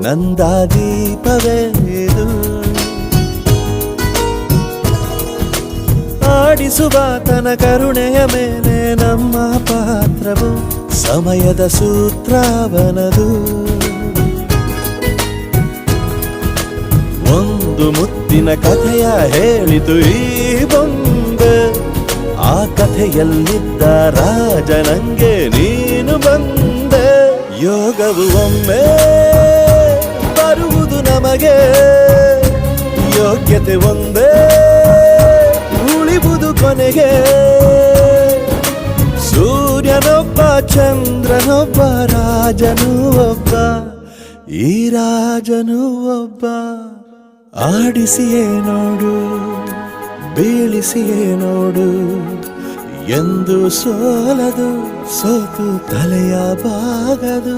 ನಂದಾದೀಪವೇದು ಆಡಿಸುವ ತನ ಕರುಣೆಯ ಮೇಲೆ ನಮ್ಮ ಪಾತ್ರವು ಸಮಯದ ಸೂತ್ರವನದು ಒಂದು ಮುತ್ತಿನ ಕಥೆಯ ಹೇಳಿತು ಈ ಬೊಂಬೆ ಆ ಕಥೆಯಲ್ಲಿದ್ದ ರಾಜ ನಂಗೆ ನೀನು ಬಂದೆ ಯೋಗವು ಒಮ್ಮೆ ಬರುವುದು ನಮಗೆ ಯೋಗ್ಯತೆ ಒಂದೇ ಉಳಿವುದು ಕೊನೆಗೆ ಸೂರ್ಯನೊಬ್ಬ ಚಂದ್ರನೊಬ್ಬ ರಾಜನು ಒಬ್ಬ ಈ ರಾಜನು ಒಬ್ಬ ಆಡಿಸಿಯೇ ನೋಡು ಬೀಳಿಸಿಯೇ ನೋಡು ಎಂದು ಸೋಲದು ಸೋತು ತಲೆಯ ಬಾಗದು